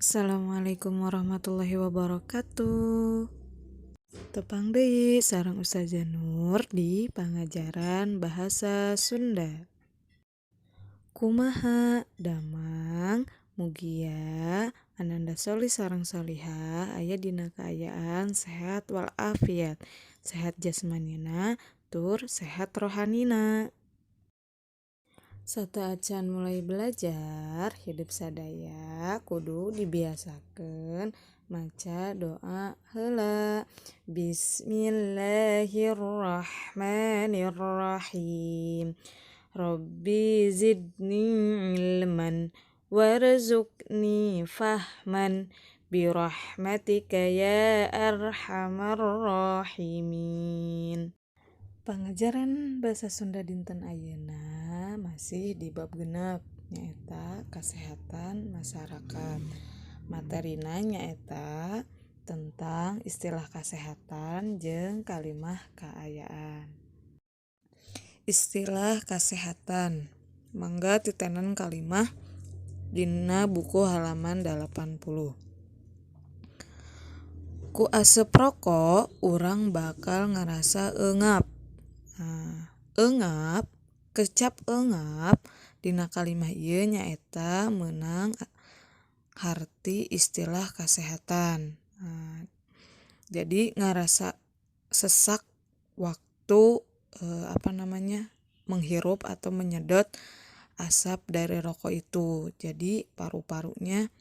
Assalamualaikum warahmatullahi wabarakatuh. Tepang deui sareng Ustazah Nur di pangajaran bahasa Sunda. Kumaha damang mugia ananda solih sareng solihah aya dina kaayaan sehat walafiat, sehat jasmanina tur sehat rohanina. Sateuacan mulai belajar hidup sadaya kudu dibiasakeun maca doa heula. Bismillahirrahmanirrahim. Rabbi zidni ilman warzuqni fahman birahmatika ya arhamar rahimin. Pengajaran bahasa Sunda dinten ayeuna masih di bab genep nyaeta kesehatan masyarakat. Materina nyaeta tentang istilah kesehatan jeung kalimah kaayaan. Istilah kesehatan mangga titenan kalimah dina buku halaman 80. Ku asep rokok urang bakal ngarasa eungap. Eungap, kecap eungap dina kalimah ieu nyaeta meunang harti istilah kesehatan. Jadi ngarasa sesak waktu menghirup atau menyedot asap dari rokok itu. Jadi paru-parunya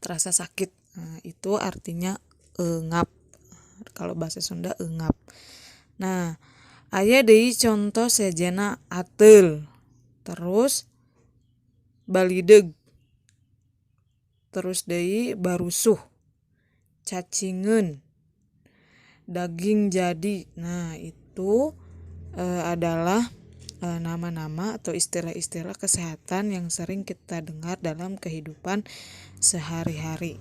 terasa sakit. Itu artinya eungap. Kalau bahasa Sunda eungap. Nah, aya deui contoh sejenna ateul, terus balideg, terus deui barusuh, cacingeun, daging jadi. Nah, itu adalah nama-nama atau istilah-istilah kesehatan yang sering kita dengar dalam kehidupan sehari-hari.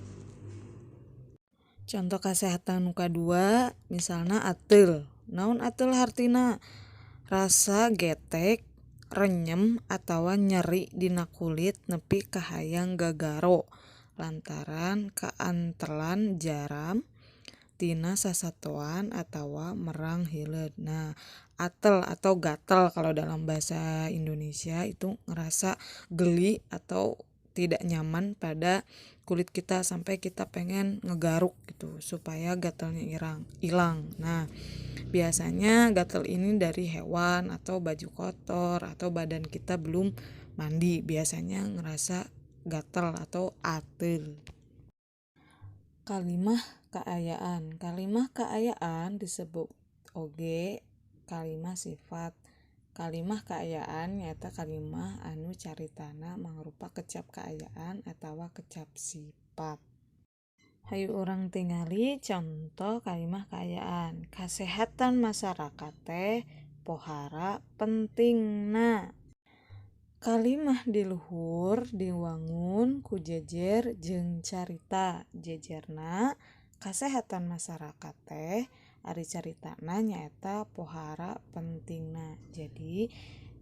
Contoh kesehatan nu kadua misalna ateul. Naon ateul hartina? Rasa getek, renyem atawa nyeri dina kulit nepi ka hayang gagaro lantaran kaantelan jaram tina sasatoan atawa merang hileud. Nah, atel atau gatel kalau dalam bahasa Indonesia itu ngerasa geli atau tidak nyaman pada kulit kita sampai kita pengen ngegaruk gitu supaya gatalnya hilang. Nah, biasanya gatal ini dari hewan atau baju kotor atau badan kita belum mandi, biasanya ngerasa gatal atau ateul. Kalimah kaayaan. Kalimah kaayaan disebut oge kalimah sifat. Kalimah kaayaan nyaeta kalimah anu caritana mangrupa kecap kaayaan atawa kecap sifat. Hayu urang tingali contoh kalimah kaayaan. Kasehatan masyarakat teh pohara pentingna. Kalimah di luhur diwangun ku jejer jeung carita. Jejerna kasehatan masyarakat teh ari caritana nyaeta pohara pentingna. Jadi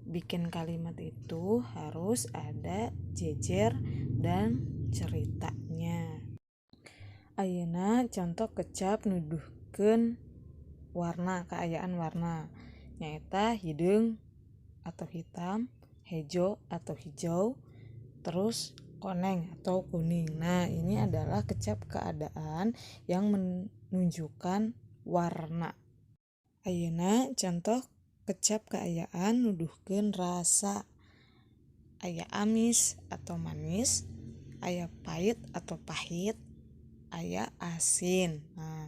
bikin kalimat itu harus ada jejer dan ceritanya. Ayeuna contoh kecap nuduhkeun warna kaayaan warna nyaeta hideung atau hitam, hejo atau hijau, terus koneng atau kuning. Nah, ini adalah kecap keadaan yang menunjukkan warna. Ayeuna contoh kecap kaayaan nuduhkeun rasa. Aya amis atau manis, aya pait atau pahit, aya asin. Nah,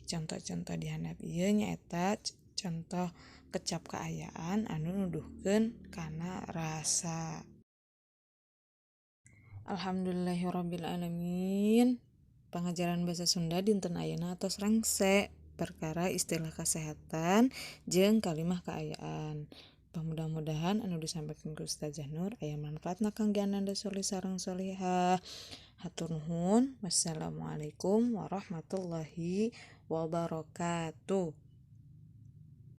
contoh-contoh di handap ieu nyaeta contoh kecap kaayaan anu nuduhkeun kana rasa. Alhamdulillahirrabbilalamin. Pengajaran bahasa Sunda dinten ayeuna tos rengse perkara istilah kesehatan jeung kalimah kaayaan. Mudah-mudahan anu disampaikan ku Ustazah Nur aya manfaatna kangge ananda solih sareng solihah. Hatur nuhun. Wassalamualaikum warahmatullahi wabarakatuh.